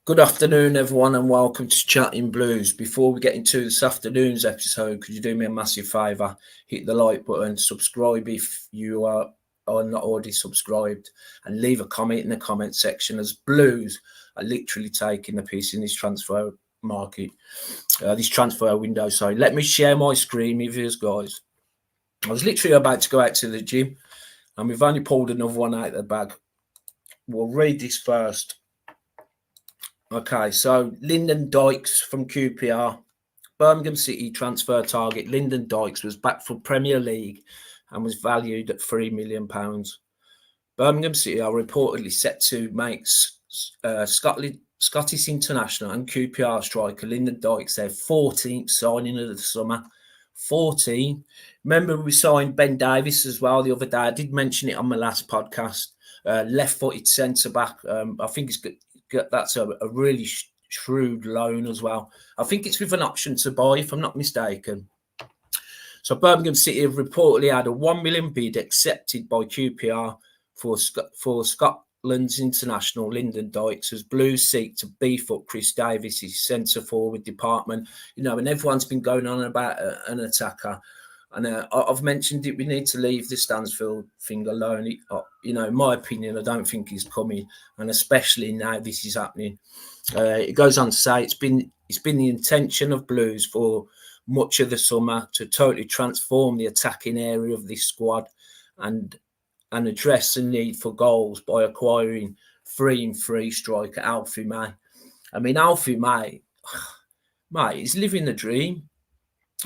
Good afternoon, everyone, and welcome to Chatting Blues. Before we get into this afternoon's episode, could you do me a massive favour? Hit the like button, subscribe if you are not already subscribed, and leave a comment in the comment section, as Blues are literally taking the piss in this transfer market, this transfer window. So let me share my screen with you guys. I was literally about to go out to the gym, and we've only pulled another one out of the bag. We'll read this first. Okay, so Lyndon Dykes from QPR. Birmingham City transfer target Lyndon Dykes was back for Premier League and was valued at £3 million. Birmingham City are reportedly set to make Scottish international and QPR striker Lyndon Dykes their 14th signing of the summer. 14. Remember, we signed Ben Davies as well the other day. I did mention it on my last podcast. Left-footed centre-back. I think it's good. That's a really shrewd loan as well. I think it's with an option to buy, if I'm not mistaken. So Birmingham City have reportedly had a £1 million bid accepted by QPR for Scotland's international Lyndon Dykes, as Blues seek to beef up Chris Davies' centre-forward department. And everyone's been going on about an attacker. And I've mentioned it, we need to leave the Stansfield thing alone. In my opinion, I don't think he's coming. And especially now this is happening. It goes on to say it's been the intention of Blues for much of the summer to totally transform the attacking area of this squad and address the need for goals by acquiring 3-3 striker Alfie May. I mean, Alfie May, mate, he's living the dream.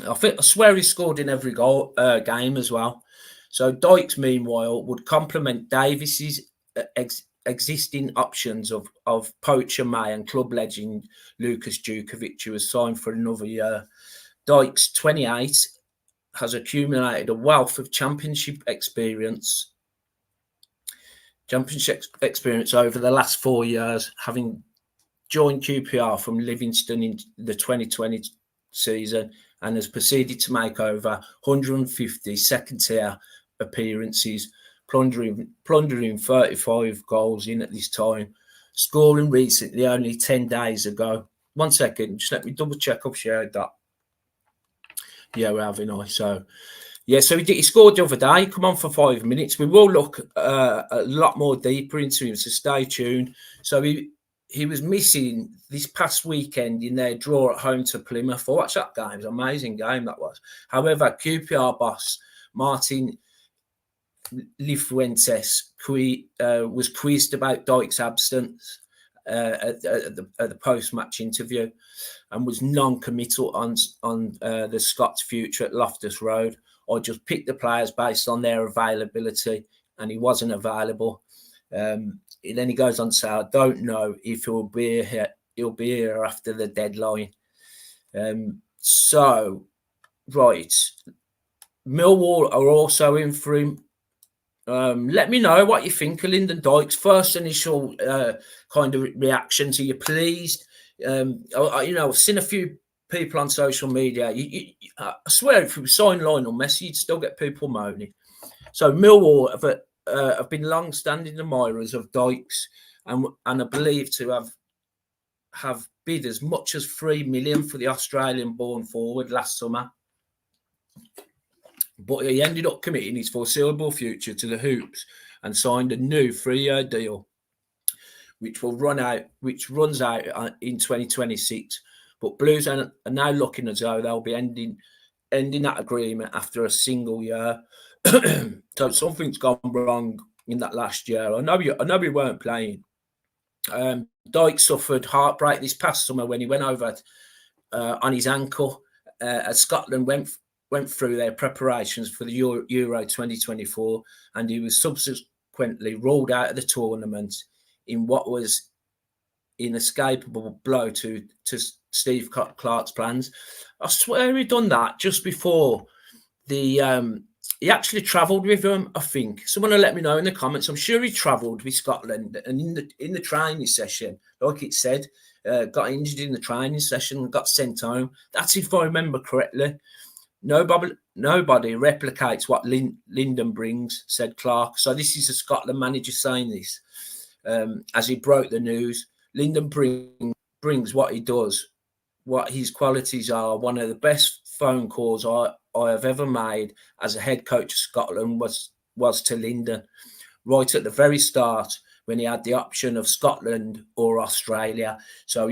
I swear he scored in every game as well. So Dykes, meanwhile, would complement Davies' existing options of poacher May and club legend Lucas Djukovic, who has signed for another year. Dykes, 28, has accumulated a wealth of championship experience over the last 4 years, having joined QPR from Livingston in the 2020 season, and has proceeded to make over 150 second-tier appearances, plundering 35 goals in at this time, scoring recently only 10 days ago. 1 second, just let me double-check I've shared that. Yeah, we're having I. So he scored the other day. Come on for 5 minutes. We will look a lot more deeper into him, so stay tuned. So he was missing this past weekend in their draw at home to Plymouth. I watched that game. It was an amazing game, that was. However, QPR boss Martin Lifuentes was quizzed about Dykes' absence at the post-match interview and was non-committal on the Scots' future at Loftus Road. I just picked the players based on their availability, and he wasn't available. Then he goes on to say, I don't know if he'll be here. He'll be here after the deadline. So, right. Millwall are also in for him. Let me know what you think of Lyndon Dykes. First initial kind of reactions. Are you pleased? I've seen a few people on social media. I swear, if you sign Lionel Messi, you'd still get people moaning. So Millwall have been long-standing admirers of Dykes and are believed to have bid as much as $3 million for the Australian-born forward last summer. But he ended up committing his foreseeable future to the Hoops and signed a new 3-year deal, which runs out in 2026. But Blues are now looking as though they'll be ending that agreement after a single year. So something's gone wrong in that last year. I know we weren't playing. Dykes suffered heartbreak this past summer when he went over on his ankle as Scotland went through their preparations for the Euro 2024, and he was subsequently ruled out of the tournament in what was inescapable blow to Steve Clarke's plans. I swear he'd done that just before he actually travelled with them, I think. Someone will let me know in the comments. I'm sure he travelled with Scotland, and in the training session, like it said, got injured in the training session and got sent home. That's if I remember correctly. Nobody replicates what Lyndon brings, said Clarke. So this is a Scotland manager saying this as he broke the news. Lyndon brings what he does, what his qualities are. One of the best phone calls I have ever made as a head coach of Scotland was to Lyndon, right at the very start when he had the option of Scotland or Australia. So,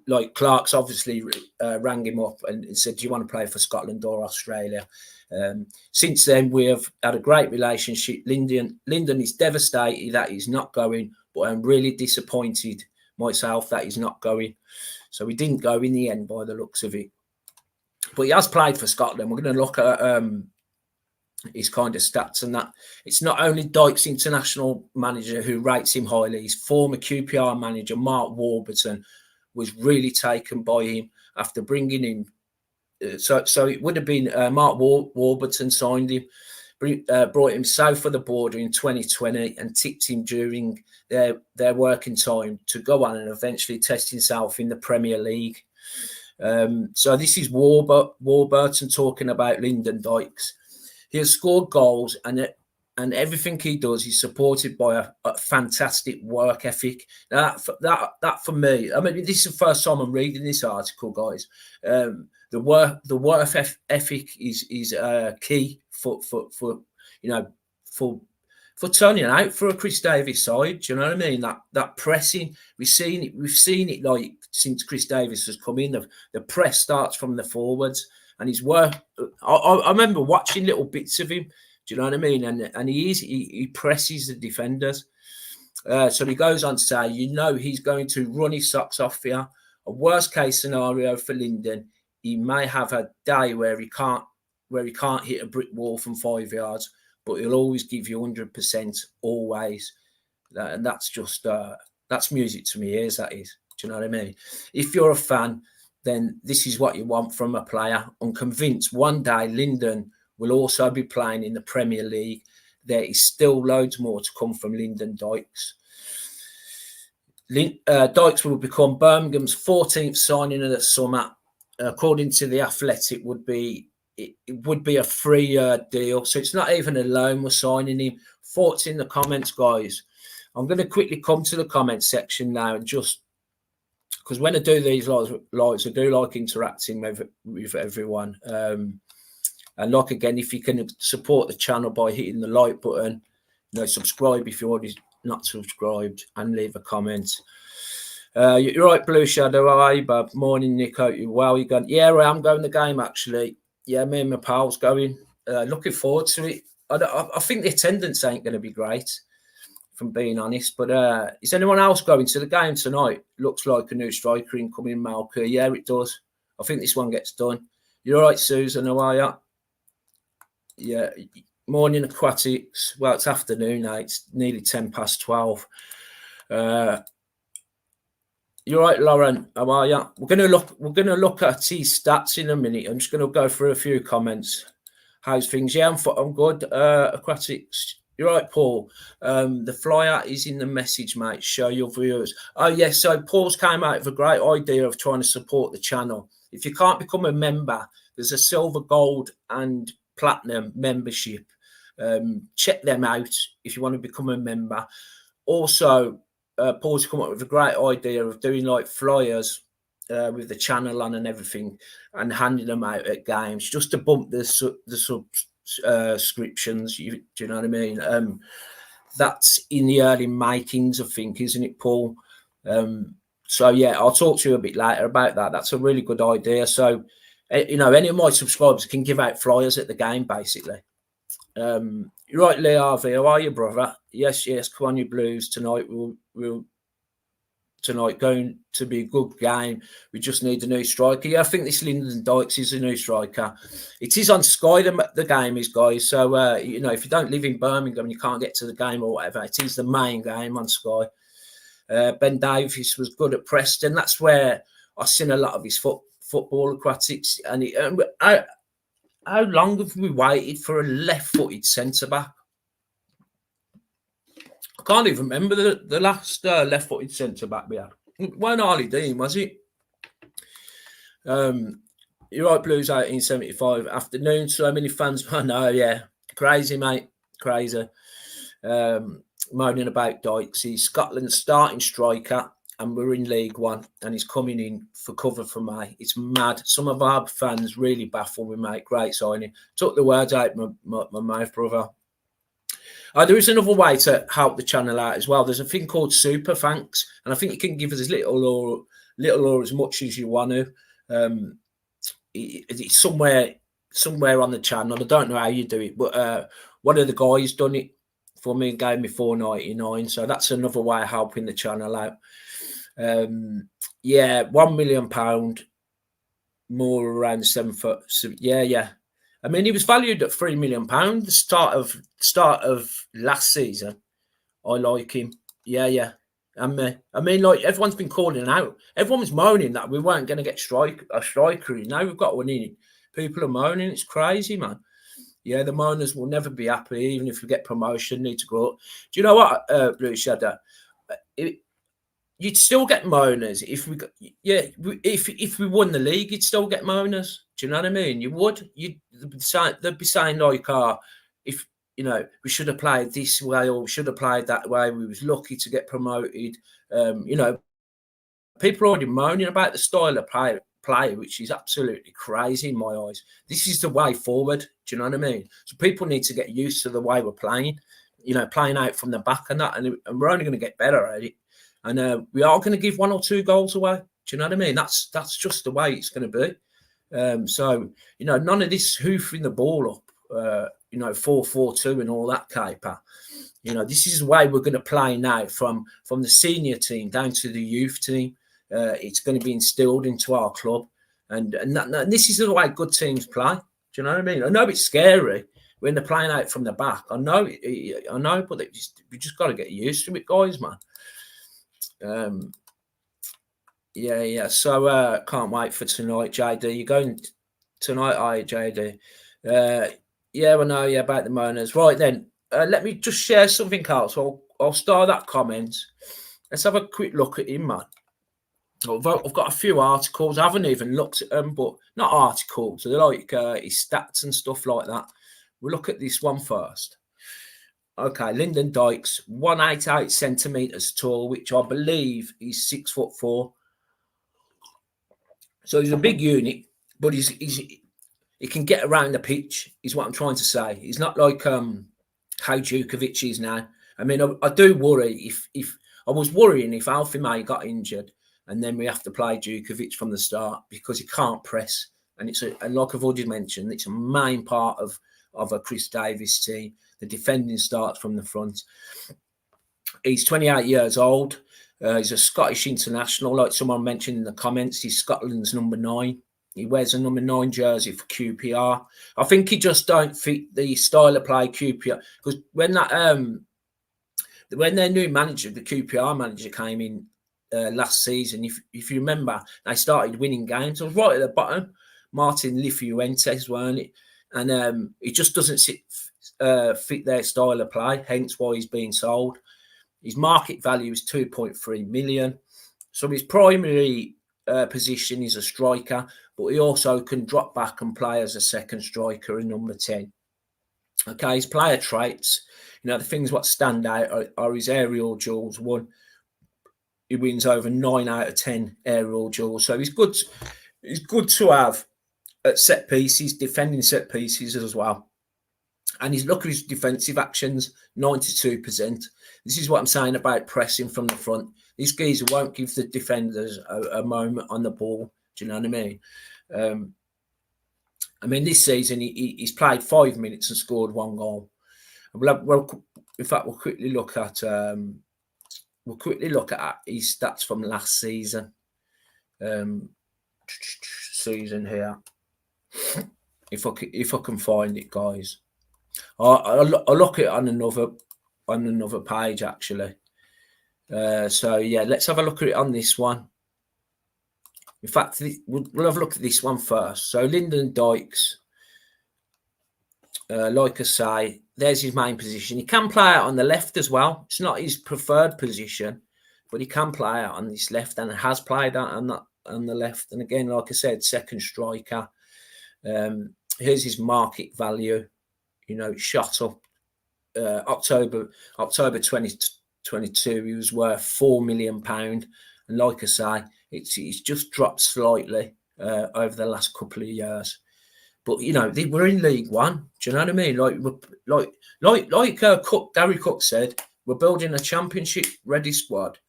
like Clark's obviously rang him up and said, do you want to play for Scotland or Australia? Since then, we have had a great relationship. Lyndon is devastated that he's not going, but I'm really disappointed myself that he's not going. So he didn't go in the end by the looks of it. But he has played for Scotland. We're going to look at his kind of stats and that. It's not only Dykes, international manager, who rates him highly. His former QPR manager, Mark Warburton, was really taken by him after bringing him. So it would have been Mark Warburton signed him, brought him south of the border in 2020 and tipped him during their working time to go on and eventually test himself in the Premier League. So this is Warburton talking about Lyndon Dykes. He has scored goals and everything he does is supported by a fantastic work ethic. Now that for me, I mean, this is the first time I'm reading this article, guys. The work ethic is key for turning out for a Chris Davies side. Do you know what I mean? That pressing, we've seen it like since Chris Davies has come in. The press starts from the forwards, and his work. I remember watching little bits of him. Do you know what I mean? And he presses the defenders. So he goes on to say, he's going to run his socks off here. A worst case scenario for Lyndon, he may have a day where he can't hit a brick wall from 5 yards, but he'll always give you 100%, always. And that's just that's music to my ears. That is. Do you know what I mean? If you're a fan, then this is what you want from a player. I'm convinced one day Lyndon will also be playing in the Premier League. There is still loads more to come from Lyndon Dykes. Dykes will become Birmingham's 14th signing of the summer. According to The Athletic, it would be a 3-year deal. So it's not even a loan we're signing him. Thoughts in the comments, guys. I'm going to quickly come to the comments section now, and just because when I do these lives, I do like interacting with everyone. And like again, if you can support the channel by hitting the like button, subscribe if you're already not subscribed, and leave a comment. You're right, Blue Shadow. How are you, bub? Morning, Nick. Hope you well. You going? Yeah, I'm going the game actually. Yeah, me and my pal's going. Looking forward to it. I think the attendance ain't going to be great, if I'm being honest. But is anyone else going to the game tonight? Looks like a new striker incoming, Malka. Yeah, it does. I think this one gets done. You're right, Susan. How are you? Yeah, morning aquatics. Well, it's afternoon now. It's nearly 12:10. You're right, Lauren. How are you? We're gonna look at his stats in a minute. I'm just gonna go through a few comments. How's things? Yeah, I'm good. Aquatics. You're right, Paul. The flyer is in the message, mate. Show your viewers. Oh yes. So Paul's came out with a great idea of trying to support the channel. If you can't become a member, there's a silver, gold, and platinum membership. Check them out if you want to become a member. Also, Paul's come up with a great idea of doing like flyers with the channel on and everything, and handing them out at games just to bump the subscriptions. Do you know what I mean? That's in the early makings, I think, isn't it, Paul? So yeah, I'll talk to you a bit later about that. That's a really good idea. So any of my subscribers can give out flyers at the game, basically. You're right, Lee Harvey. How are you, brother? Yes. Come on, you Blues tonight. We'll tonight going to be a good game. We just need a new striker. Yeah, I think this Lyndon Dykes is a new striker. It is on Sky. The game is, guys. So if you don't live in Birmingham, you can't get to the game or whatever. It is the main game on Sky. Ben Davies was good at Preston. That's where I've seen a lot of his football aquatics. And how long have we waited for a left-footed centre-back? I can't even remember the last left-footed centre-back we had. It weren't Harley Dean, was it? You're right, Blues 1875. Afternoon, so many fans. I know, yeah. Crazy, mate. Crazy. moaning about Dykes. He's Scotland's starting striker, and we're in League One, and he's coming in for cover for me. It's mad. Some of our fans really baffle me, mate. Great signing. Took the words out my mouth, brother. There is another way to help the channel out as well. There's a thing called Super Thanks, and I think you can give us as little or as much as you want to. It's somewhere on the channel. I don't know how you do it, but one of the guys done it for me and gave me $4.99. So that's another way of helping the channel out. Yeah, £1 million more around 7 foot. So, yeah. I mean, he was valued at £3 million. The start of last season. I like him. Yeah. And I mean, like, everyone's been calling out. Everyone was moaning that we weren't going to get a striker. Now we've got one in. People are moaning. It's crazy, man. Yeah, the moaners will never be happy, even if we get promotion. Need to grow up. Do you know what, Blue Shadow? You'd still get moaners if we got, if we won the league, you'd still get moaners. Do you know what I mean? You would. They'd be saying like, if we should have played this way or we should have played that way. We was lucky to get promoted. People are already moaning about the style of play, which is absolutely crazy in my eyes. This is the way forward. Do you know what I mean? So people need to get used to the way we're playing. Playing out from the back and that, and we're only going to get better at it. And we are going to give 1 or 2 goals away. Do you know what I mean? That's just the way it's going to be. So none of this hoofing the ball up. 4-4-2 and all that caper. This is the way we're going to play now from the senior team down to the youth team. It's going to be instilled into our club, and this is the way good teams play. Do you know what I mean? I know it's scary when they're playing out from the back. I know, but we just got to get used to it, guys, man. Yeah. So can't wait for tonight, JD. You're going tonight, are you, JD? Yeah, I know. Yeah, about the moaners. Right then, let me just share something else. I'll start that comment. Let's have a quick look at him, man. I've got a few articles. I haven't even looked at them, but not articles. They're like his stats and stuff like that. We'll look at this one first. Okay, Lyndon Dykes, 188 centimeters tall, which I believe is 6'4". So he's a big unit, but he can get around the pitch. Is what I'm trying to say. He's not like how Djukovic is now. I mean, I do worry if I was worrying if Alfie May got injured and then we have to play Djukovic from the start because he can't press, and like I've already mentioned, it's a main part of a Chris Davies team. The defending starts from the front. He's 28 years old. He's a Scottish international, like someone mentioned in the comments. He's Scotland's number 9. He wears a number 9 jersey for QPR. I think he just don't fit the style of play QPR, because when their new manager, the QPR manager, came in last season, if you remember, they started winning games. I was right at the bottom. Martin Lifuentes, weren't it? And it just doesn't fit their style of play, hence why he's being sold. His market value is 2.3 million. So his primary position is a striker, but he also can drop back and play as a second striker in number 10. Okay, his player traits, the things what stand out are his aerial duels. He wins over 9 out of 10 aerial duels. So he's good to have at set pieces, defending set pieces as well. And look at his defensive actions, 92%. This is what I'm saying about pressing from the front. These geezer won't give the defenders a moment on the ball. Do you know what I mean? This season he's played 5 minutes and scored 1 goal. In fact, we'll quickly look at his stats from last season. Season here. If I can find it, guys. I'll look at it on another page actually. So yeah, let's have a look at it on this one. In fact, we'll have a look at this one first. So Lyndon Dykes, like I say, there's his main position. He can play out on the left as well. It's not his preferred position, but he can play out on this left and has played out on the left. And again, like I said, second striker. Here's his market value. Shot up October 2022, he was worth £4 million, and like I say, it's just dropped slightly over the last couple of years. But we're in League One. Do you know what I mean? Cook, Gary Cook said, we're building a championship-ready squad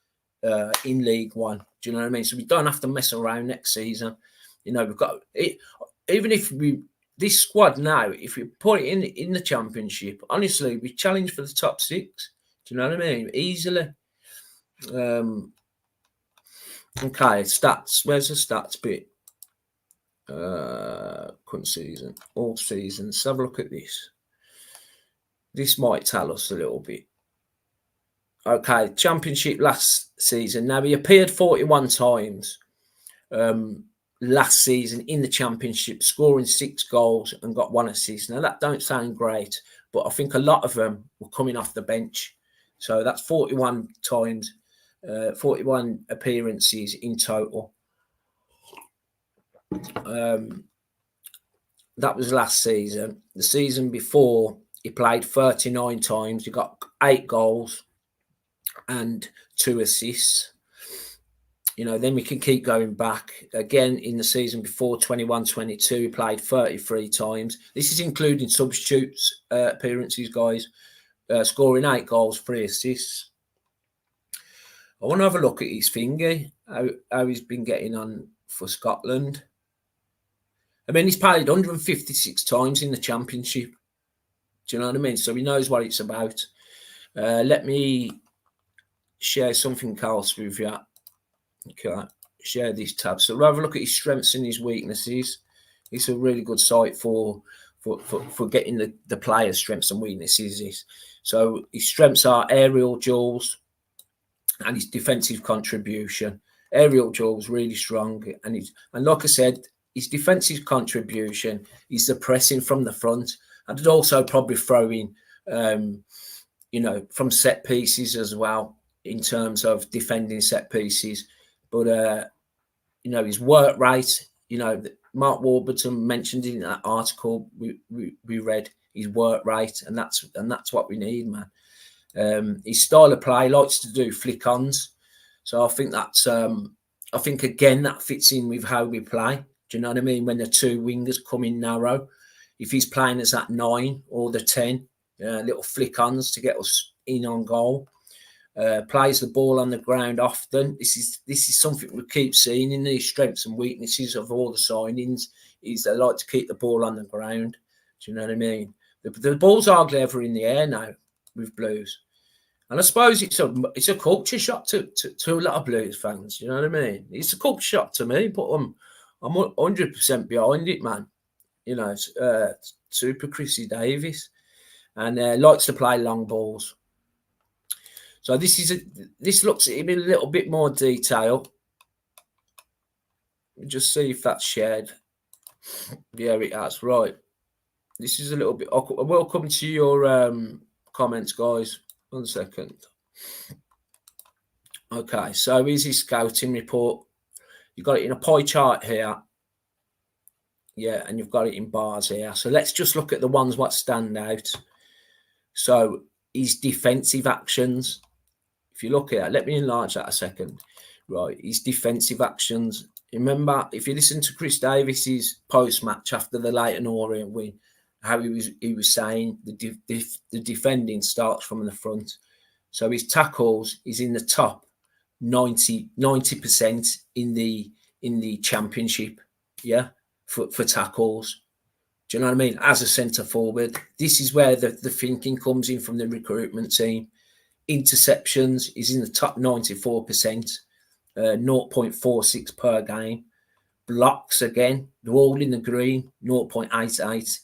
in League One. Do you know what I mean? So we don't have to mess around next season. We've got it. Even if this squad now, if we put it in the championship, honestly, we challenge for the top 6. Do you know what I mean? Easily. Okay, stats. Where's the stats bit? Current season, all seasons. Have a look at this. This might tell us a little bit. Okay, championship last season. Now, he appeared 41 times last season in the championship, scoring 6 goals and got 1 assist. Now, that don't sound great, but I think a lot of them were coming off the bench. So that's 41 times, 41 appearances in total. That was last season. The season before, he played 39 times. He got 8 goals and 2 assists. Then we can keep going back. Again, in the season before, 21-22, he played 33 times. This is including substitutes appearances, guys. Scoring 8 goals, 3 assists. I want to have a look at his finger, how he's been getting on for Scotland. I mean, he's played 156 times in the championship. Do you know what I mean? So he knows what it's about. Let me share something else with you. Okay, share this tab. So we'll have a look at his strengths and his weaknesses. It's a really good site for getting the players' strengths and weaknesses. So his strengths are aerial duels and his defensive contribution. Aerial duels really strong, and like I said, his defensive contribution is the pressing from the front. I'd also probably throw in, from set pieces as well, in terms of defending set pieces. But, his work rate, Mark Warburton mentioned in that article we read, his work rate, and that's what we need, man. His style of play, likes to do flick-ons. So I think again, that fits in with how we play. Do you know what I mean? When the 2 wingers come in narrow, if he's playing as that 9 or the 10, little flick-ons to get us in on goal. Plays the ball on the ground often. This is something we keep seeing in these strengths and weaknesses of all the signings, is they like to keep the ball on the ground. Do you know what I mean? The ball's hardly ever in the air now with Blues. And I suppose it's a culture shock to a lot of Blues fans. You know what I mean? It's a culture shock to me, but I'm 100% behind it, man. Super Chrissy Davis, and likes to play long balls. So this looks at him in a little bit more detail. Just see if that's shared. Yeah, it has. Right. This is a little bit. Welcome to your comments, guys. 1 second. Okay, so here's his scouting report. You've got it in a pie chart here. Yeah, and you've got it in bars here. So let's just look at the ones what stand out. So his defensive actions. If you look at it, let me enlarge that a second. Right, his defensive actions. Remember, if you listen to Chris Davis's post-match after the Leyton Orient win, how he was saying the defending starts from the front. So his tackles is in the top 90% in the championship. Yeah, for tackles. Do you know what I mean? As a centre forward, this is where the thinking comes in from the recruitment team. Interceptions is in the top 94%, 0.46 per game. Blocks, again, they're all in the green, 0.88.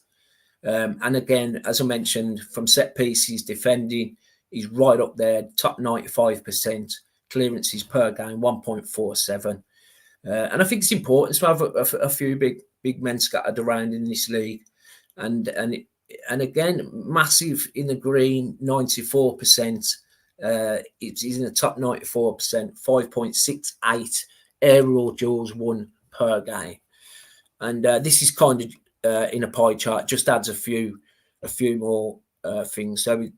And again, as I mentioned, from set pieces, defending is right up there, top 95%. Clearances per game, 1.47. And I think it's important to have a few big men scattered around in this league. And again, massive in the green, 94%. It's in the top 94%, 5.68 aerial duels won per game. And this is kind of in a pie chart, just adds a few more things. So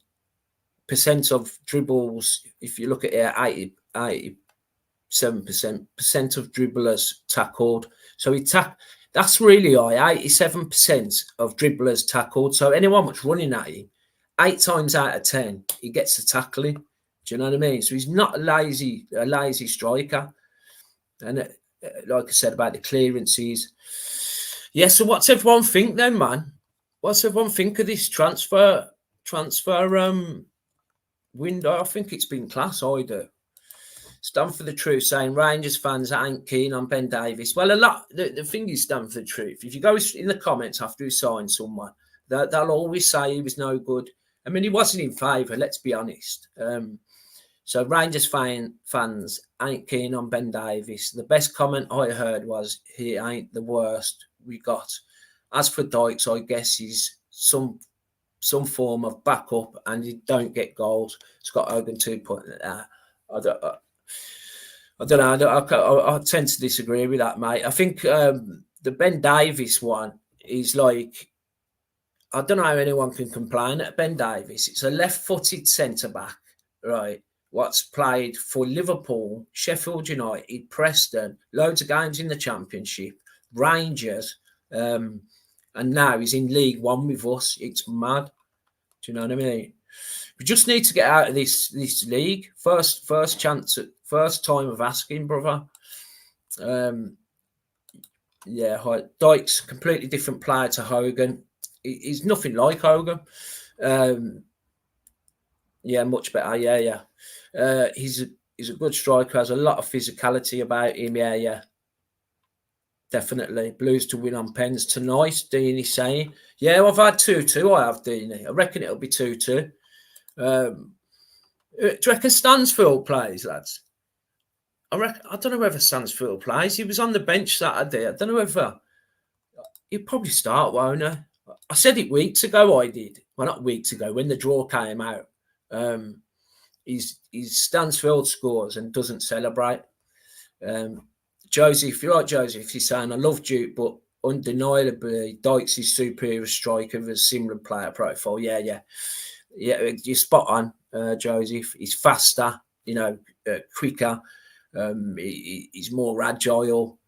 of dribbles, if you look at it, 87% of dribblers tackled. So that's really high, 87% of dribblers tackled. So anyone that's running at you, 8 times out of 10, he gets the tackling. Do you know what I mean? So he's not a lazy striker. And like I said about the clearances. Yeah, so what's everyone think then, man? What's everyone think of this transfer window? I think it's been class, I do. Stand for the truth, saying Rangers fans ain't keen on Ben Davies. Well, the thing is, stand for the truth. If you go in the comments after he signed someone, they'll always say he was no good. I mean, he wasn't in favour, let's be honest. So Rangers fans ain't keen on Ben Davies. The best comment I heard was, he ain't the worst we got. As for Dykes, I guess he's some form of backup and he don't get goals. Scott Hogan 2.0. I don't know. I tend to disagree with that, mate. I think the Ben Davies one is like, I don't know how anyone can complain at Ben Davies. It's a left-footed centre-back, right? What's played for Liverpool, Sheffield United, Preston, loads of games in the Championship, Rangers, and now he's in League One with us. It's mad. Do you know what I mean? We just need to get out of this league. First chance, first time of asking, brother. Dykes, completely different player to Hogan. He's nothing like Hogan. Much better. Yeah. He's a good striker. Has a lot of physicality about him. Yeah. Definitely. Blues to win on pens tonight, Deanie saying. Yeah, I've had 2-2. I have, Deanie. I reckon it'll be 2-2. Do you reckon Stansfield plays, lads? I don't know whether Stansfield plays. He was on the bench Saturday. I don't know whether he'll probably start, won't he? I said it weeks ago. I did. Well, not weeks ago, when the draw came out. He's Stansfield scores and doesn't celebrate. Joseph, you're right, Joseph. He's saying, I love Duke, but undeniably, Dykes is superior striker with a similar player profile. Yeah, you're spot on, Joseph. He's faster, quicker. He's more agile.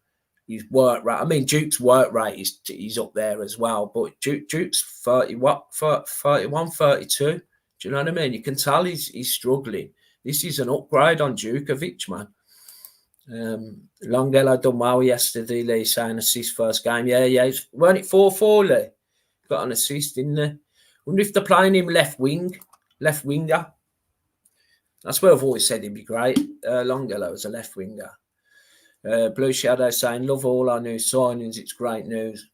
His work rate. I mean, Duke's work rate is up there as well. But Duke's 31, 32. Do you know what I mean? You can tell he's struggling. This is an upgrade on Djukovic, man. Longelo done well yesterday, Lee, saying assist first game. Yeah. Weren't it 4-4, Lee? Got an assist, didn't they? Wonder if they're playing him left winger. That's where I've always said he'd be great. Longelo as a left winger. Blue Shadow saying, love all our new signings. It's great news.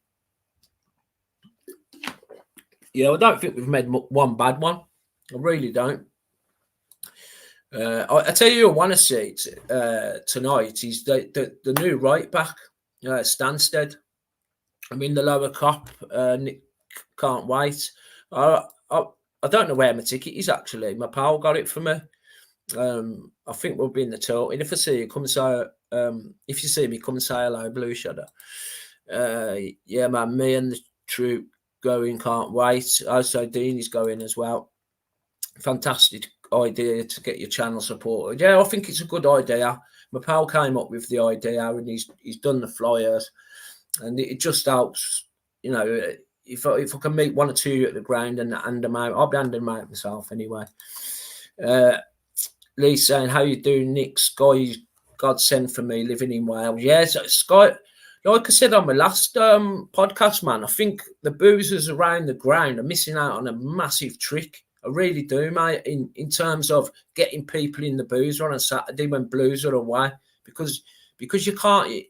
Yeah, I don't think we've made one bad one. I really don't. I tell you, I want to see tonight is the new right back, Stansted. I'm in the lower cop. Nick can't wait. I don't know where my ticket is, actually. My pal got it for me. I think we'll be in the tour. And if I see you, come say. If you see me, come say hello, Blue Shadow. Yeah, man. Me and the troop going. Can't wait. Also, Dean is going as well. Fantastic idea to get your channel supported. Yeah, I think it's a good idea. My pal came up with the idea and he's done the flyers, and it just helps. If I can meet one or two at the ground and hand them out, I'll be handing them out myself anyway. Lee saying, how you doing, Nick? Sky, God send for me, living in Wales. Yeah, so Sky, like I said on my last podcast, man, I think the boozers around the ground are missing out on a massive trick. I really do, mate, in terms of getting people in the boozer on a Saturday when Blues are away, because you can't,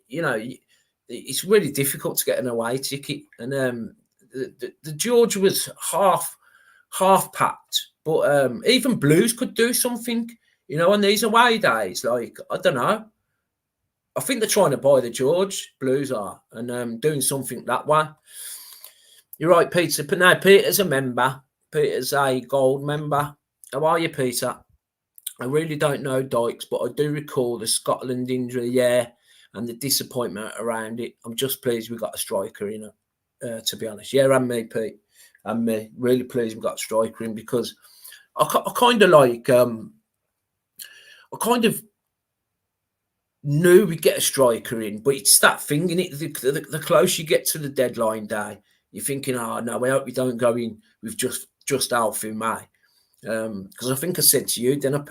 it's really difficult to get an away ticket. And the George was half packed, but even Blues could do something, on these away days. Like, I don't know. I think they're trying to buy the George, Blues are, and doing something that way. You're right, Peter. But now Peter's a member. Peter's a gold member. How are you, Peter? I really don't know Dykes, but I do recall the Scotland injury, and the disappointment around it. I'm just pleased we got a striker in it, to be honest. Yeah, and me, Pete. And me. Really pleased we got a striker in, because I kind of like, I kind of knew we'd get a striker in, but it's that thing in it. The closer you get to the deadline day, you're thinking, oh no, I hope we don't go in with just Alfie May. Because I think I said to you, then I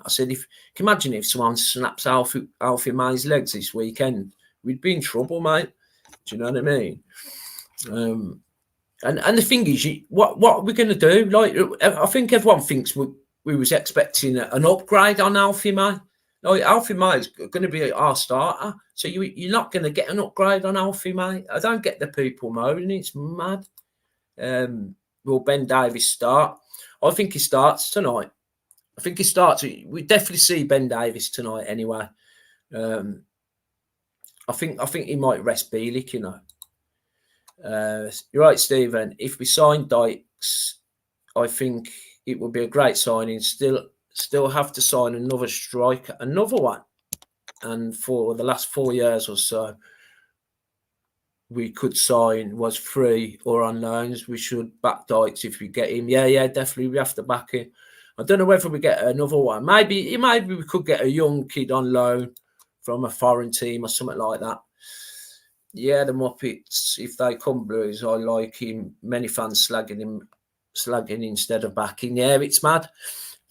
said, if can you imagine if someone snaps Alfie May's legs this weekend, we'd be in trouble, mate. Do you know what I mean? And the thing is, what are we going to do? Like, I think everyone thinks we was expecting an upgrade on Alfie May. Like, Alfie May is going to be our starter, so you're not going to get an upgrade on Alfie May. I don't get the people moaning. It's mad. Will Ben Davies start? I think he starts tonight. I think he starts. We definitely see Ben Davies tonight anyway. I think he might rest Bielik, you know. You're right, Stephen. If we sign Dykes, I think it would be a great signing. Still have to sign another striker, another one. And for the last 4 years or so, we could sign was free or on loans. We should back Dykes if we get him. Yeah, definitely we have to back him. I don't know whether we get another one. Maybe we could get a young kid on loan from a foreign team or something like that. Yeah, the Muppets, if they come Blues, I like him. Many fans slagging instead of backing. Yeah, it's mad.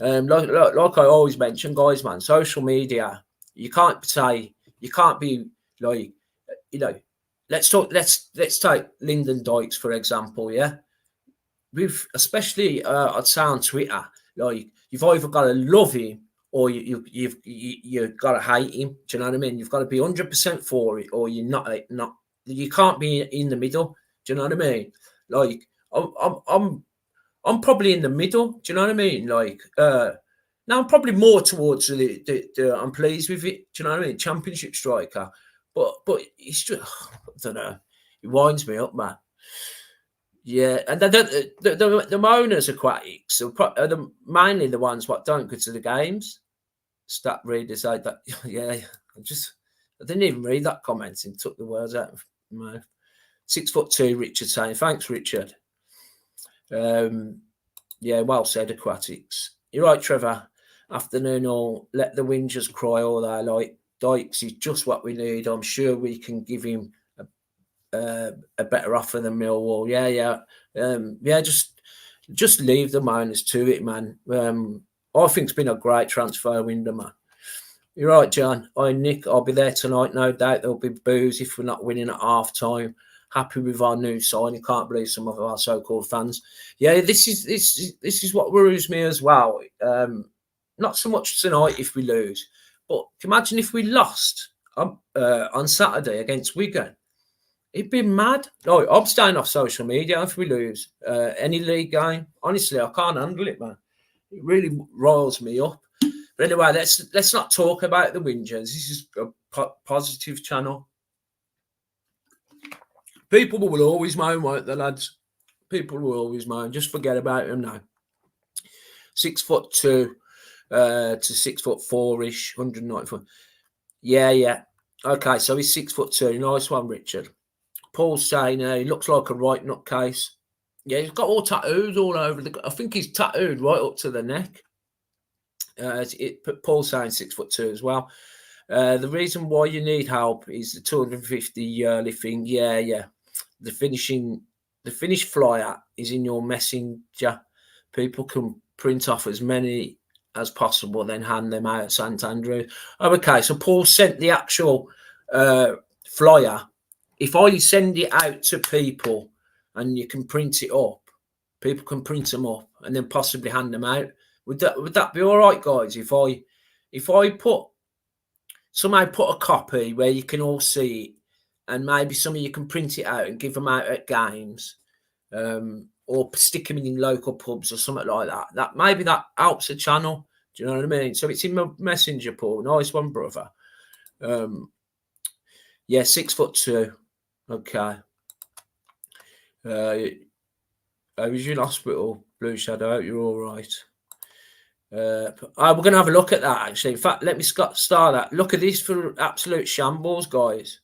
Like I always mention, guys, man, social media, you can't be like, you know, let's take Lyndon Dykes, for example, yeah? Especially I'd say on Twitter, like, you've either got to love him or you've got to hate him. Do you know what I mean? You've got to be 100% for it, or you're not. You can't be in the middle. Do you know what I mean? Like, I'm probably in the middle. Do you know what I mean? Like, now I'm probably more towards the I'm pleased with it. Do you know what I mean? Championship striker, but it's just, I don't know. It winds me up, man. Yeah, and the moaners aquatics are mainly the ones what don't go to the games. Stat readers say that. Yeah, I didn't even read that comment and took the words out of my mouth. 6'2", Richard saying, thanks, Richard. Yeah, well said, aquatics. You're right, Trevor. Afternoon all, let the whingers cry all they like. Dykes is just what we need. I'm sure we can give him a better offer than Millwall. Yeah. Just leave the miners to it, man. I think it's been a great transfer window, man. You're right, John. Nick, I'll be there tonight, no doubt. There'll be booze if we're not winning at half time. Happy with our new signing. Can't believe some of our so-called fans. Yeah, this is what worries me as well. Not so much tonight if we lose, but imagine if we lost on Saturday against Wigan. It'd be mad. No, I'm staying off social media if we lose any league game. Honestly, I can't handle it, man. It really riles me up. But anyway, let's not talk about the whingers. This is a positive channel. People will always moan, won't they, lads? People will always moan. Just forget about them now. 6'2" to 6'4" 194. Yeah. Okay, so he's 6'2". Nice one, Richard. Paul's saying he looks like a right nutcase. Yeah, he's got all tattoos all over I think he's tattooed right up to the neck. Paul's saying 6'2" as well. The reason why you need help is the 250 yearly thing. Yeah. The finish flyer is in your messenger. People can print off as many as possible, then hand them out at St Andrew. Oh, okay, so Paul sent the actual flyer. If I send it out to people and you can print it up, people can print them up and then possibly hand them out. Would that be all right, guys? If I somehow put a copy where you can all see it, and maybe some of you can print it out and give them out at games, or stick them in local pubs or something like that. Maybe that helps the channel. Do you know what I mean? So it's in my messenger, Paul. Nice one, brother. Yeah, 6'2". Okay. I was in hospital, Blue Shadow. I hope you're all right. We're going to have a look at that, actually. In fact, let me start that. Look at this for absolute shambles, guys.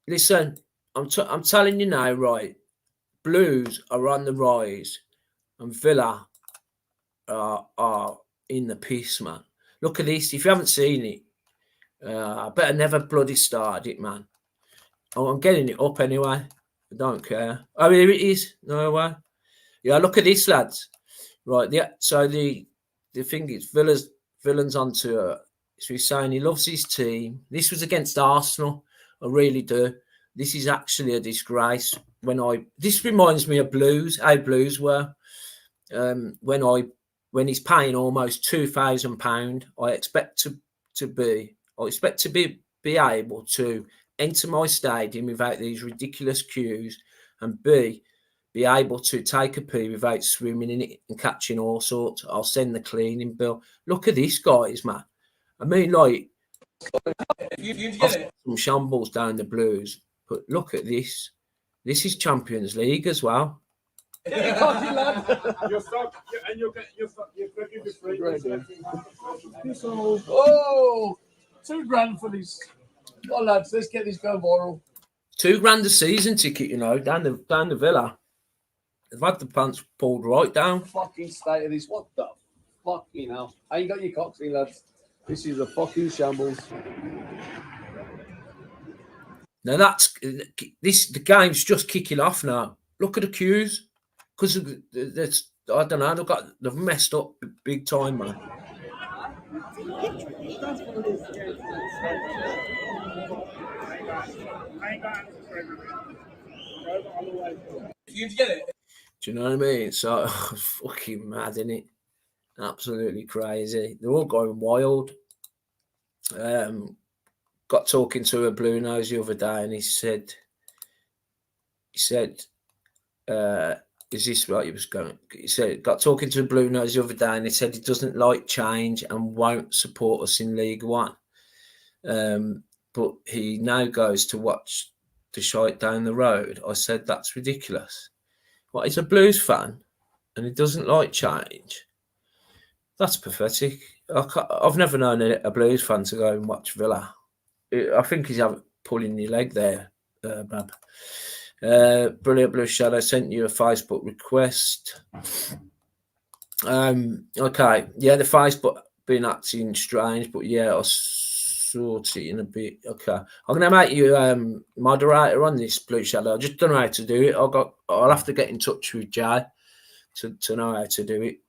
Listen, I'm telling you now, right? Blues are on the rise, and Villa are in the piss, man. Look at this. If you haven't seen it, I better never bloody start it, man. Oh, I'm getting it up anyway. I don't care. Oh, here it is. No way. Yeah, look at this, lads. Right, yeah. So the thing is, Villain's onto so he's saying he loves his team. This was against Arsenal. I really do. This is actually a disgrace. This reminds me of Blues, how Blues were. When he's paying almost £2,000, I expect to be able to enter my stadium without these ridiculous queues and be able to take a pee without swimming in it and catching all sorts. I'll send the cleaning bill. Look at this, guys, man. I mean, like, some shambles down the Blues, but look at this. This is Champions League as well. Oh, £2,000 for this. Well, lads, let's get this going viral. £2,000 a season ticket, you know, down the Villa. They've had the pants pulled right down. Fucking state of this. What the fucking hell? I ain't got your cocks in, lads. This is a fucking shambles. Now the game's just kicking off now. Look at the queues. Because I don't know, they've messed up big time, man. You get it? Do you know what I mean? So fucking mad, isn't it? Absolutely crazy. They're all going wild. Got talking to a Blue Nose the other day, and he said, is this right? He was going. He said, got talking to a Blue Nose the other day, and he said he doesn't like change and won't support us in League One. But he now goes to watch the shite down the road. I said, that's ridiculous. What, he's a Blues fan and he doesn't like change? That's pathetic. I've never known a Blues fan to go and watch Villa. I think he's pulling your leg there, Bab. Brilliant Blue Shadow sent you a Facebook request. Okay, yeah, the Facebook been acting strange, but yeah, I'll sort it in a bit. Okay, I'm gonna make you moderator on this, Blue Shadow. I just don't know how to do it. I'll have to get in touch with Jay to know how to do it.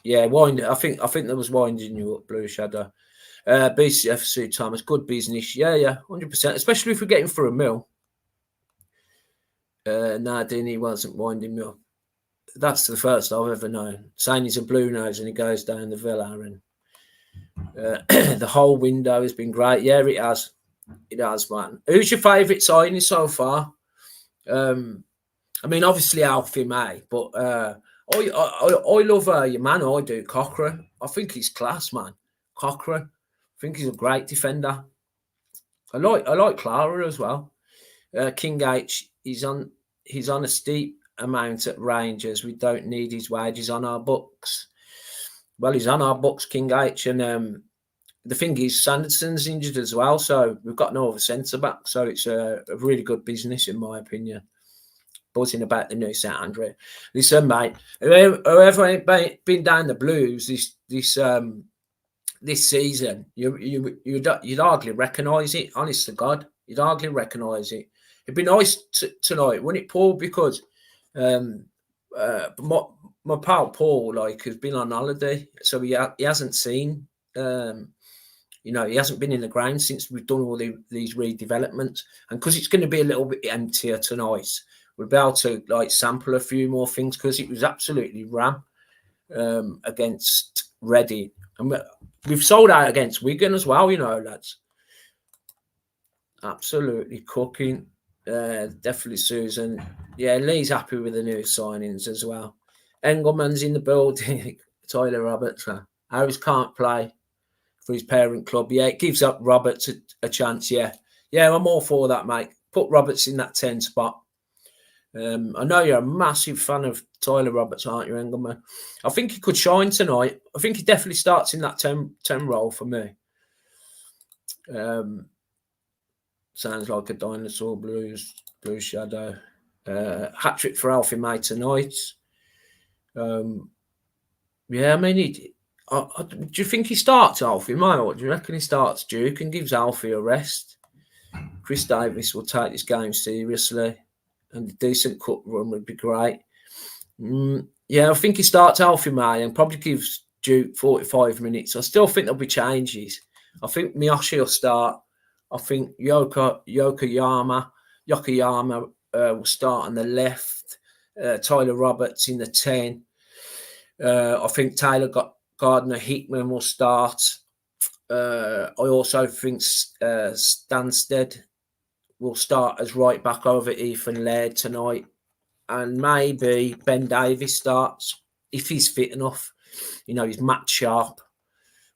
Yeah, I think there was winding you up, Blue Shadow. BCFC Thomas, good business. Yeah, 100%. Especially if we're getting for a mill. Nadine, he wasn't winding me up. That's the first I've ever known. Saying he's a Blue Nose and he goes down the Villa, and the whole window has been great. Yeah, it has. It has, man. Who's your favourite signing so far? I mean, obviously Alfie May, but I love your man. I do, Cochrane. I think he's class, man. Cochrane. I think he's a great defender. I like Clara as well. King H, he's on a steep amount at Rangers. We don't need his wages on our books. Well, he's on our books, King H, and the thing is, Sanderson's injured as well, so we've got no other centre back. So it's a really good business, in my opinion. Buzzing about the new sound, right? Listen, mate, whoever ain't been down the Blues this season, you'd hardly recognise it. Honest to God, you'd hardly recognise it. It'd be nice tonight, wouldn't it, Paul? Because my pal Paul has been on holiday, so he hasn't seen. He hasn't been in the ground since we've done all these redevelopments, and because it's going to be a little bit emptier tonight, we'll be able to sample a few more things, because it was absolutely ram against Reading, and we've sold out against Wigan as well, lads. Absolutely cooking. Definitely Susan. Yeah, Lee's happy with the new signings as well. Engelman's in the building. Tyler Roberts. Harris can't play for his parent club. Yeah, it gives up Roberts a chance. Yeah, I'm all for that, mate. Put Roberts in that 10 spot. I know you're a massive fan of Tyler Roberts, aren't you, Engelman? I think he could shine tonight. I think he definitely starts in that 10 role for me. Sounds like a dinosaur. Blue Shadow. Hat-trick for Alfie May tonight. Yeah, I mean, do you think he starts Alfie, mate, or do you reckon he starts Duke and gives Alfie a rest? Chris Davis will take this game seriously, and a decent cut run would be great. Yeah, I think he starts Alfie May and probably gives Duke 45 minutes. I still think there'll be changes. I think Miyoshi will start. I think Yokoyama will start on the left. Tyler Roberts in the 10. I think Gardner Hickman will start. I also think Stansted will start as right back over Ethan Laird tonight. And maybe Ben Davies starts if he's fit enough. You know, he's match sharp.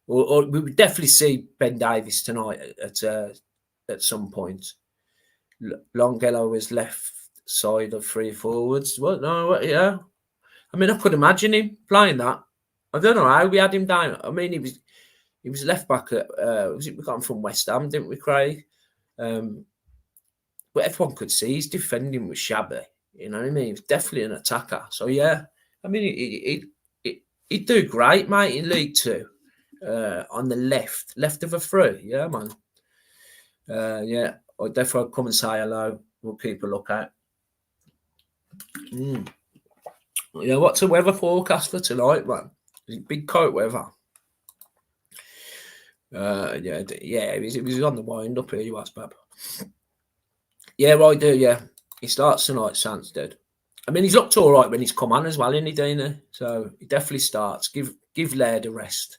Or we would definitely see Ben Davies tonight at some point. Longfellow was left side of three forwards. What? No, yeah. I mean, I could imagine him playing that. I don't know how we had him down. I mean, he was left back at we got him from West Ham, didn't we, Craig? But everyone could see his defending was shabby. You know what I mean? He was definitely an attacker. So yeah, I mean, he'd do great, mate, in League Two. On the left of a three. Yeah, man. Yeah, I'll definitely come and say hello. We'll keep a look out. Yeah, what's the weather forecast for tonight, man? Big coat weather. Yeah, it was on the wind up here, you asked, Bab. Yeah, I do, yeah. He starts tonight, Sandsted. I mean, he's looked all right when he's come on as well, isn't he, Dana? So he definitely starts. Give Laird a rest.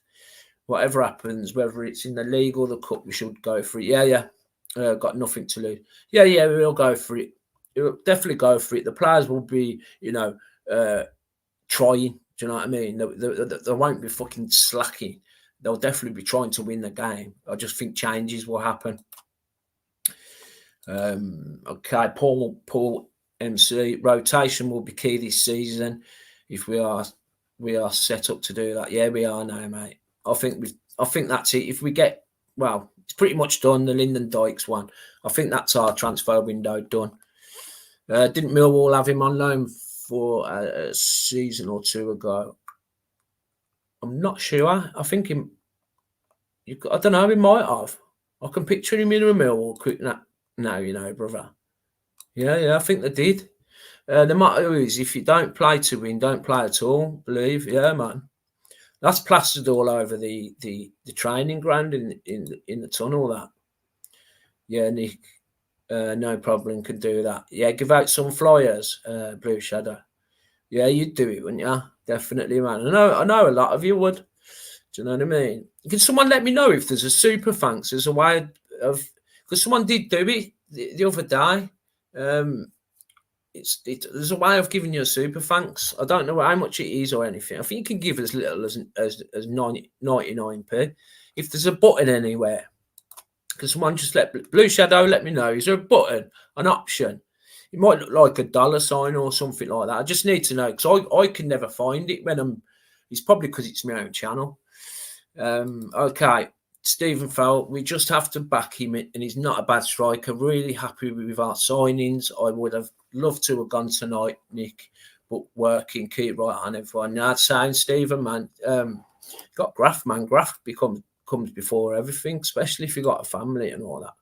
Whatever happens, whether it's in the league or the cup, we should go for it. Yeah. Got nothing to lose. Yeah, we'll go for it. We'll definitely go for it. The players will be, trying. Do you know what I mean? They won't be fucking slacking. They'll definitely be trying to win the game. I just think changes will happen. Okay, Paul MC, rotation will be key this season if we are set up to do that. Yeah, we are now, mate. I think that's it. If we get, well, it's pretty much done, the Lyndon Dykes one. I think that's our transfer window done. Didn't Millwall have him on loan for a season or two ago? I'm not sure. I think I don't know, he might have. I can picture him in a Millwall quick now, you know, brother. Yeah, I think they did. The motto is, if you don't play to win, don't play at all, believe. Yeah, man. That's plastered all over the training ground in the tunnel, that. Yeah, Nick, no problem, can do that. Yeah, give out some flyers, Blue Shadow. Yeah, you'd do it, wouldn't you? Definitely, man. I know a lot of you would. Do you know what I mean? Can someone let me know if there's a super thanks? There's a way of, because someone did do it the other day. There's a way of giving you a super thanks. I don't know how much it is or anything. I think you can give as little as 99p. If there's a button anywhere, because someone just Blue Shadow, let me know. Is there a button, an option? It might look like a dollar sign or something like that. I just need to know, because I can never find it when it's probably because it's my own channel. Okay, Stephen Fell, we just have to back him, and he's not a bad striker. Really happy with our signings. I would have loved to have gone tonight, Nick, but working, keep right on everyone. Now, saying Stephen, man, got graft, man. Graft comes before everything, especially if you got a family and all that.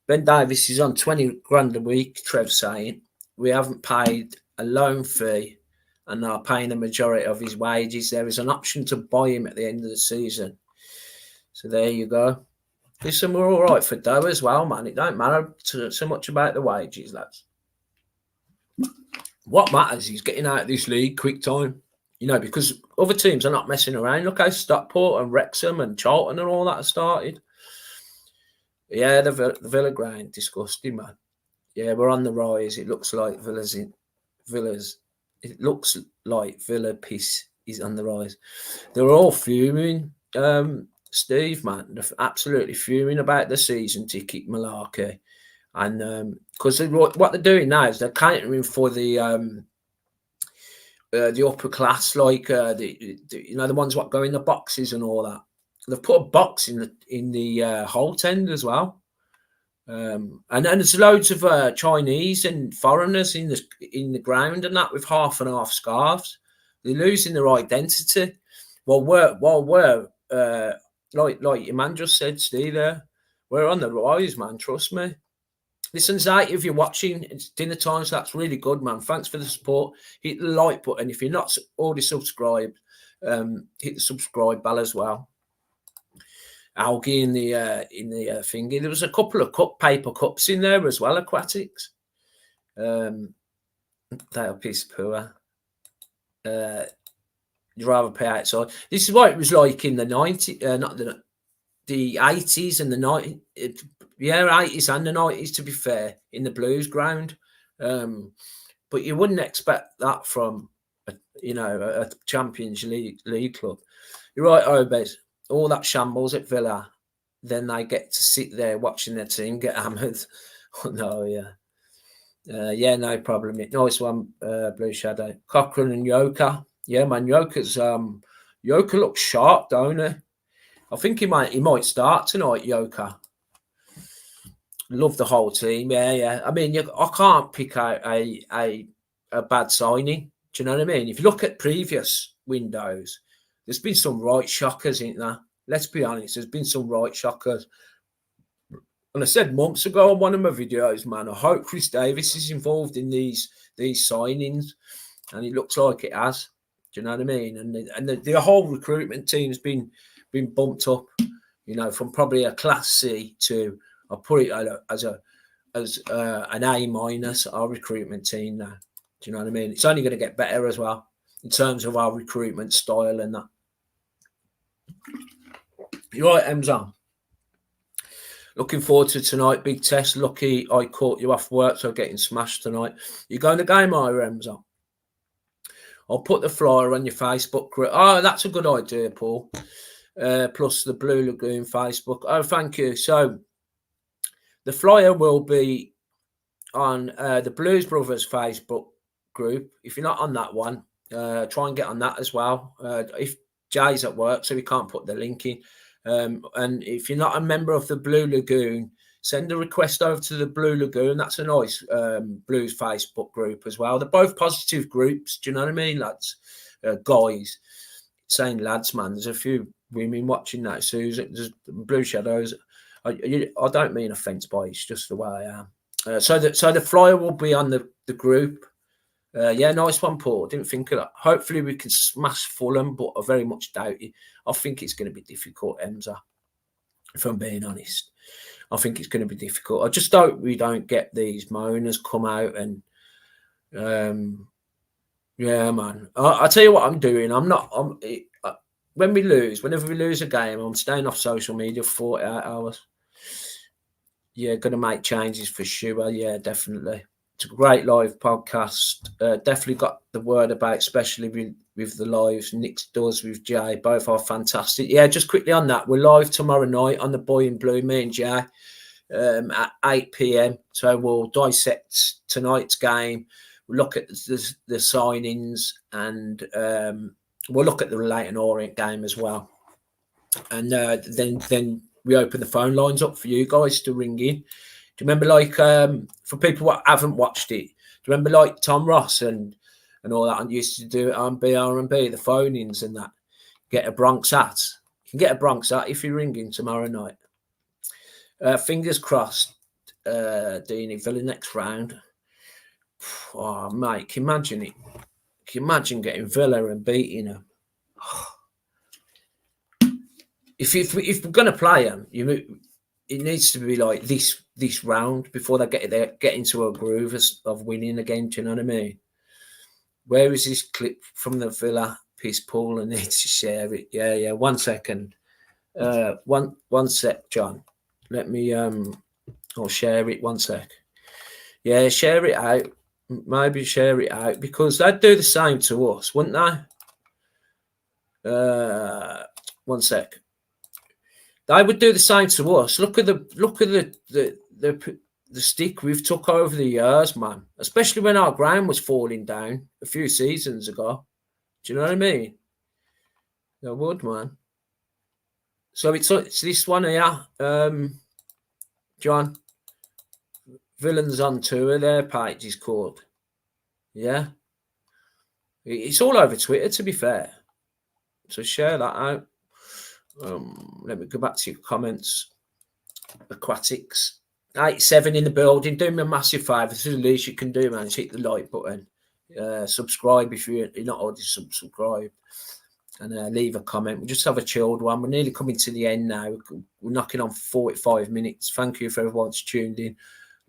Ben Davis is on 20 grand a week, Trev's saying. We haven't paid a loan fee and are paying the majority of his wages. There is an option to buy him at the end of the season. So there you go. Listen, we're all right for dough as well, man. It don't matter so much about the wages, lads. What matters is getting out of this league quick time. You know, because other teams are not messing around. Look how Stockport and Wrexham and Charlton and all that have started. Yeah, the Villa grind, disgusting, man. Yeah, we're on the rise. It looks like Villa's. It looks like Villa piss is on the rise. They're all fuming, Steve, man. They're absolutely fuming about the season ticket malarkey, and because what they're doing now is they're catering for the upper class, like the ones what go in the boxes and all that. They've put a box in the Holt end as well, and then there's loads of Chinese and foreigners in the ground and that with half and half scarves. They're losing their identity. We're like your man just said, Steve, we're on the rise, man. Trust me. Listen, Zach, if you're watching, it's dinner time, so that's really good, man. Thanks for the support. Hit the like button. If you're not already subscribed, hit the subscribe bell as well. Algae in the thingy. There was a couple of paper cups in there as well, aquatics. They're a piece of poor. You'd rather pay outside. This is what it was like in the 90s, not the 80s and the 90s. Yeah, 80s and the 90s, to be fair, in the Blues ground. But you wouldn't expect that from, a Champions League club. You're right, Obes. All that shambles at Villa, then they get to sit there watching their team get hammered. Oh, no, yeah. Yeah, no problem. Nice one, Blue Shadow. Cochrane and Yoka. Yeah, man, Yoka looks sharp, don't he? I think he might start tonight, Yoka. Love the whole team. Yeah. I mean, I can't pick out a bad signing. Do you know what I mean? If you look at previous windows, there's been some right shockers, isn't there? Let's be honest, there's been some right shockers. And I said months ago on one of my videos, man, I hope Chris Davis is involved in these signings, and it looks like it has. Do you know what I mean? And the whole recruitment team's been bumped up, from probably a Class C to, I'll put it as an A minus. Our recruitment team now. Do you know what I mean? It's only going to get better as well in terms of our recruitment style and that. You're right, Emza. Looking forward to tonight. Big test. Lucky I caught you off work, so getting smashed tonight. You going to game, Emza? I'll put the flyer on your Facebook group. Oh, that's a good idea, Paul. Plus the Blue Lagoon Facebook. Oh, thank you. So the flyer will be on the Blues Brothers Facebook group. If you're not on that one, try and get on that as well. If Jay's at work, so we can't put the link in. And if you're not a member of the Blue Lagoon, send a request over to the Blue Lagoon. That's a nice Blues Facebook group as well. They're both positive groups. Do you know what I mean, lads? Guys, saying lads, man. There's a few women watching that. Susan, there's Blue Shadows. I don't mean offence by it. It's just the way I am. So the flyer will be on the group. Yeah, nice one, Paul. Didn't think of that. Hopefully we can smash Fulham, but I very much doubt it. I think it's going to be difficult, Emza, if I'm being honest. I think it's going to be difficult. I just hope we don't get these moaners come out and, yeah, man. I'll tell you what I'm doing. Whenever we lose a game, I'm staying off social media for 48 hours. Yeah, going to make changes for sure. Yeah, definitely. It's a great live podcast. Definitely got the word about, especially with the lives Nick does with Jay. Both are fantastic. Yeah, just quickly on that. We're live tomorrow night on the Boy in Blue, me and Jay, at 8 p.m. So we'll dissect tonight's game. We'll look at the signings, and we'll look at the Leyton Orient game as well. And then we open the phone lines up for you guys to ring in. Do you remember, for people who haven't watched it, do you remember, Tom Ross and all that, and used to do it on BR&B, the phone-ins and that? Get a Bronx hat. You can get a Bronx hat if you're ringing tomorrow night. Fingers crossed, Deanie, Villa next round. Oh, mate, can you imagine it? Can you imagine getting Villa and beating them? If we're going to play them, it needs to be like this round before they get into a groove of winning again. Do you know what I mean? Where is this clip from the Villa piece, Paul? I need to share it. Yeah. 1 second. One sec, John. Let me I'll share it. 1 sec. Yeah, share it out. Maybe share it out, because they'd do the same to us, wouldn't they? 1 sec. They would do the same to us. Look at the stick we've took over the years, man. Especially when our ground was falling down a few seasons ago. Do you know what I mean? They would, man. So it's this one here, John. Villains on Tour. Their page is called. Yeah. It's all over Twitter, to be fair. So share that out. Let me go back to your comments. Aquatics. 87 in the building. Do me a massive favour. This is the least you can do, man. Is hit the like button. Subscribe if you're not already subscribed. And leave a comment. We'll just have a chilled one. We're nearly coming to the end now. We're knocking on 45 minutes. Thank you for everyone that's tuned in.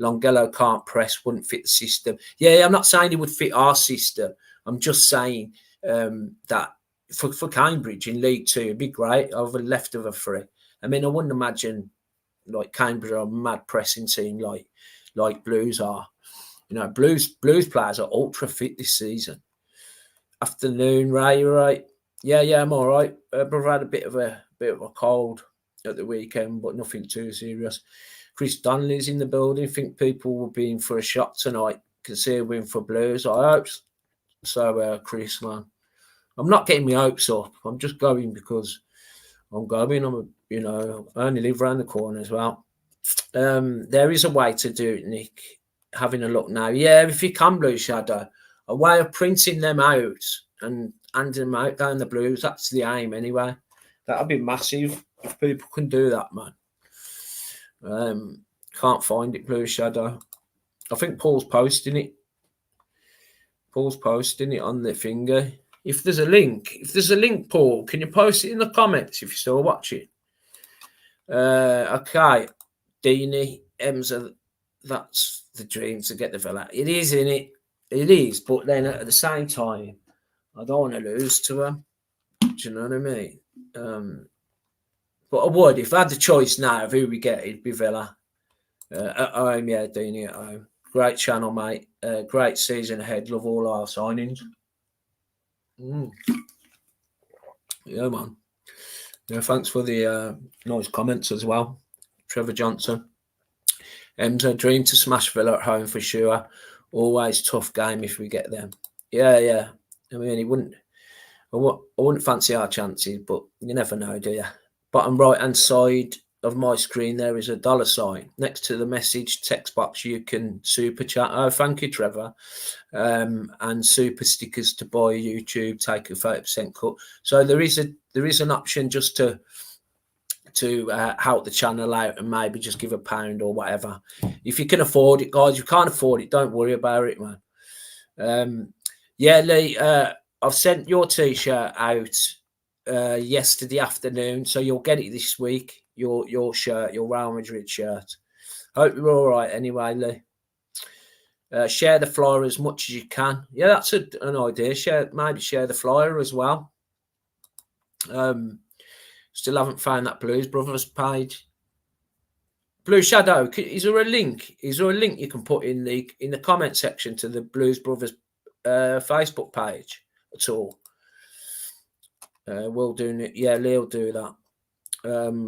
Longello can't press, wouldn't fit the system. Yeah, I'm not saying it would fit our system. I'm just saying that for Cambridge in League Two, it'd be great over left of a free. I mean, I wouldn't imagine like Cambridge are a mad pressing team like Blues are. You know, Blues players are ultra fit this season. Afternoon, Ray, you're right. Yeah, I'm all right. Brother had a bit of a cold at the weekend, but nothing too serious. Chris Donnelly's in the building. I think people will be in for a shot tonight. Can see a win for Blues. I hope so, Chris, man. I'm not getting my hopes up. I'm just going because I'm going. I only live around the corner as well. There is a way to do it, Nick. Having a look now. Yeah, if you can, Blue Shadow, a way of printing them out and handing them out down the Blues. That's the aim, anyway. That'd be massive if people can do that, man. Can't find it, Blue Shadow. I think Paul's posting it. Paul's posting it on the finger. If there's a link, Paul, can you post it in the comments if you're still watching? Okay, Deanie, Emza, that's the dream to get the Villa. It is, isn't it? It is, but then at the same time, I don't want to lose to them. Do you know what I mean? But I would, if I had the choice now of who we get, it'd be Villa. At home, yeah, Deanie at home. Great channel, mate. Great season ahead. Love all our signings. Yeah, man. Yeah, thanks for the nice comments as well. Trevor Johnson. Em's a dream to smash Villa at home for sure. Always tough game if we get them. Yeah. I mean, I wouldn't fancy our chances, but you never know, do you? Bottom right-hand side of my screen, there is a $sign. Next to the message text box, you can super chat. Oh, thank you, Trevor. And super stickers to buy YouTube, take a 30% cut. So there is an option just to help the channel out and maybe just give £1 or whatever. If you can afford it, guys. If you can't afford it, don't worry about it, man. Yeah, Lee, I've sent your T-shirt out yesterday afternoon, so you'll get it this week. Your shirt, your Real Madrid shirt. Hope you're all right anyway, Lee. Share the flyer as much as you can. Yeah, that's an idea. Maybe share the flyer as well. Still haven't found that Blues Brothers page. Blue Shadow, is there a link? Is there a link you can put in the comment section to the Blues Brothers Facebook page at all? We'll do it. Yeah, Lee'll do that.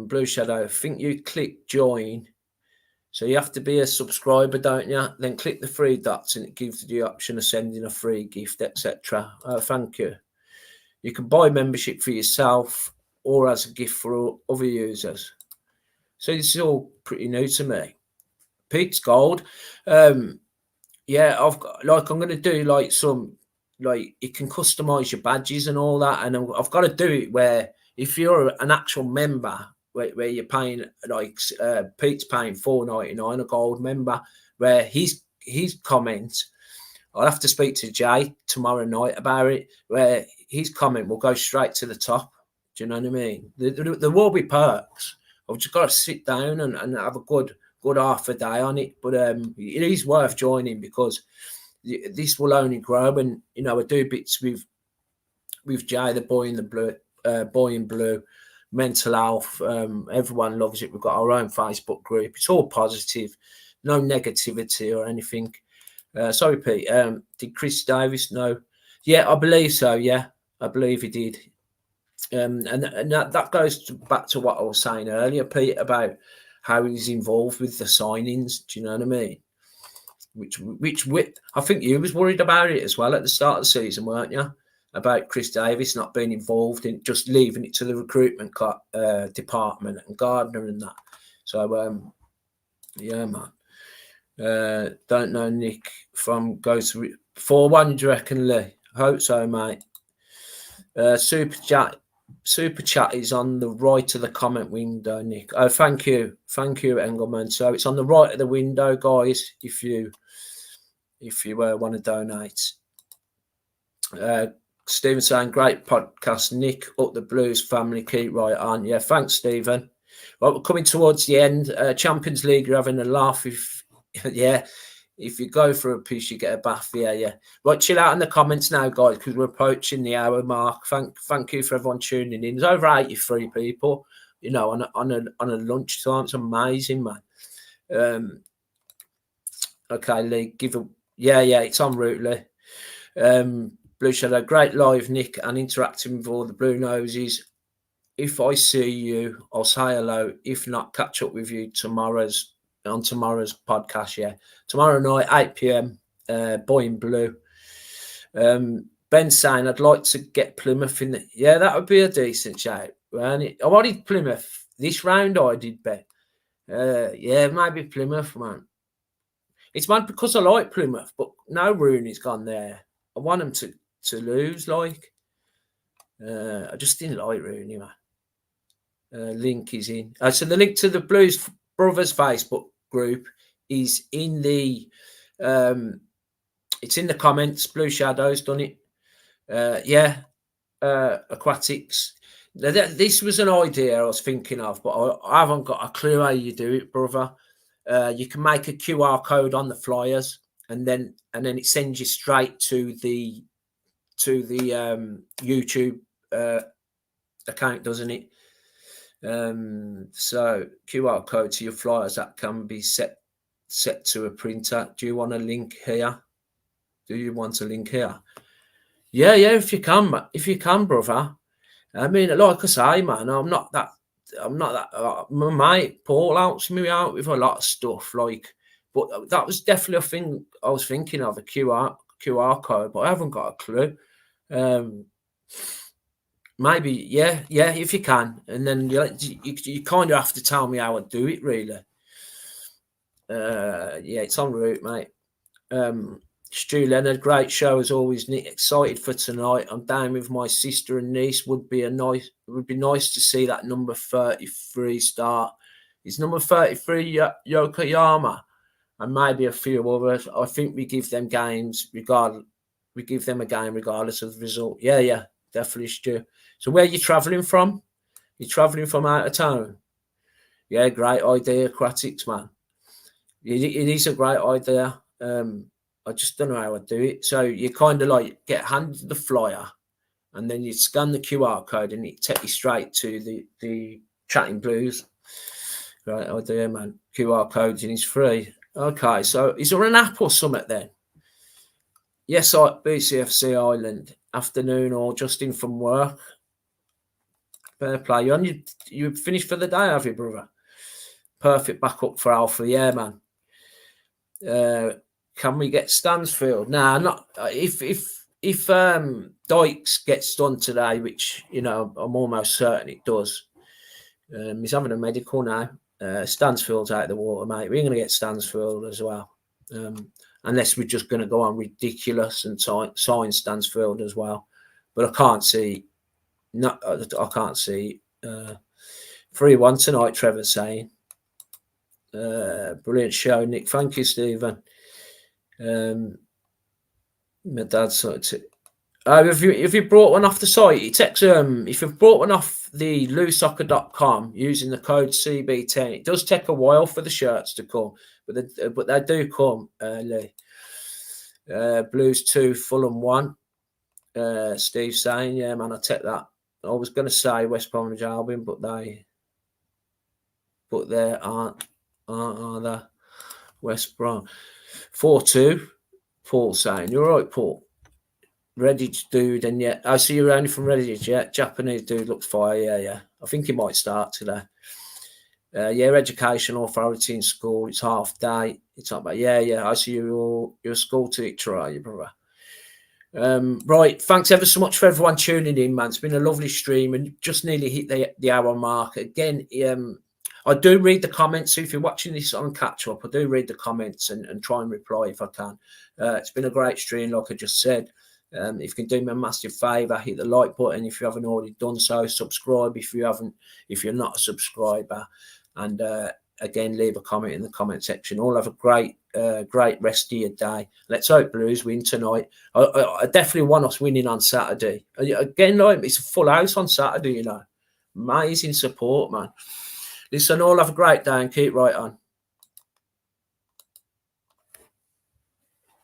Blue Shadow, I think you click join. So you have to be a subscriber, don't you? Then click the three dots and it gives you the option of sending a free gift, etc. Thank you. You can buy membership for yourself or as a gift for other users. So this is all pretty new to me. Pete's Gold. Yeah, I'm going to do you can customize your badges and all that. And I've got to do it where if you're an actual member, where you're paying Pete's paying $4.99 a gold member, where his comment, I'll have to speak to Jay tomorrow night about it, where his comment will go straight to the top. Do you know what I mean? There will be perks. I've just got to sit down and have a good half a day on it. But it is worth joining because this will only grow. And I do bits with Jay, the boy in blue, mental health. Everyone loves it. We've got our own Facebook group. It's all positive, no negativity or anything. Sorry, Pete. Did Chris Davis know? Yeah, I believe so. Yeah, I believe he did. And that goes back to what I was saying earlier, Pete, about how he's involved with the signings. Do you know what I mean? Which I think you was worried about it as well at the start of the season, weren't you? About Chris Davis not being involved in just leaving it to the recruitment department and Gardner and that. So, yeah, man. Don't know, Nick, from goes 4-1, do you reckon, Lee? Hope so, mate. Super chat is on the right of the comment window, Nick. Oh, thank you, Engelman. So it's on the right of the window, guys. If you want to donate. Stephen saying, great podcast, Nick. Up the Blues family, keep right on. Yeah, thanks, Stephen. Well, we're coming towards the end. Champions League, you're having a laugh. If you go for a piece, you get a bath. Yeah. Right, chill out in the comments now, guys, because we're approaching the hour mark. Thank you for everyone tuning in. There's over 83 people, on a lunchtime. It's amazing, man. Okay, Lee, it's en route, Lee. Blue Shadow, great live, Nick, and interacting with all the Blue Noses. If I see you, I'll say hello. If not, catch up with you on tomorrow's podcast. Yeah, tomorrow night, 8 p.m. Boy in Blue. Ben saying, I'd like to get Plymouth in the. Yeah, that would be a decent shout. I wanted Plymouth this round. I did bet. Maybe Plymouth, man. It's mad because I like Plymouth, but now Rooney's gone there. I want them to lose, like. I just didn't like Rooney, man. Link is in. So the link to the Blues Brothers Facebook group is in the it's in the comments. Blue Shadows done it. Aquatics. This was an idea I was thinking of, but I haven't got a clue how you do it, brother. You can make a QR code on the flyers, and then it sends you straight to the YouTube account, doesn't it? So QR code to your flyers that can be set to a printer. Do you want a link here? Yeah, if you can, brother. I mean, like I say, man, I'm not that. My mate Paul helps me out with a lot of stuff, like. But that was definitely a thing I was thinking of, a QR code, but I haven't got a clue. Maybe, yeah, if you can, and then you kind of have to tell me how I do it, really. It's en route, mate. Stu Leonard, great show as always, Nick. Excited for tonight. I'm down with my sister and niece. Would be nice to see that number 33 start. Is number 33 Yokoyama, and maybe a few others. I think we give them games regardless. We give them a game regardless of the result. Yeah, definitely, Stu. So where are you travelling from? You're travelling from out of town? Yeah, great idea, Aquatics, man. It is a great idea. I just don't know how I do it. So you kind of like get handed the flyer, and then you scan the QR code, and it takes you straight to the Chatting Blues. Right idea, man. QR codes, and it's free. Okay, so is there an app or something then? Yes, BCFC Island, afternoon or just in from work. Fair play. You finished for the day, have you, brother? Perfect backup for Alpha. Yeah, man. Can we get Stansfield? Nah, not if Dykes gets done today, which I'm almost certain it does. He's having a medical now. Stansfield's out of the water, mate. We're going to get Stansfield as well, unless we're just going to go on ridiculous and sign Stansfield as well. But I can't see. No, I can't see. 3-1 tonight. Trevor's saying. Brilliant show, Nick. Thank you, Stephen. My dad sorted it. If you brought one off the site, it takes if you've brought one off the loosesoccer.com using the code CB10, it does take a while for the shirts to come, but they do come early. Blues 2, Fulham 1. Steve saying, yeah, man, I take that. I was going to say West Bromwich Albion, but they aren't they? West Brom 4-2. Paul saying, you're right, Paul. Redditch dude, and yeah, I see you're only from Redditch. Yeah, Japanese dude looks fire. Yeah. I think he might start today. Education authority in school. It's half day. It's not about. Yeah. I see you're a school teacher, are you, brother? Right. Thanks ever so much for everyone tuning in, man. It's been a lovely stream, and just nearly hit the hour mark again. I do read the comments. So if you're watching this on catch up, I do read the comments and try and reply if I can. It's been a great stream, like I just said. If you can do me a massive favour, hit the like button if you haven't already done so. Subscribe if you're not a subscriber, and again, leave a comment in the comment section. All have a great rest of your day. Let's hope Blues win tonight. I definitely want us winning on Saturday. Again, like, it's a full house on Saturday. Amazing support, man. Listen, all have a great day and keep right on.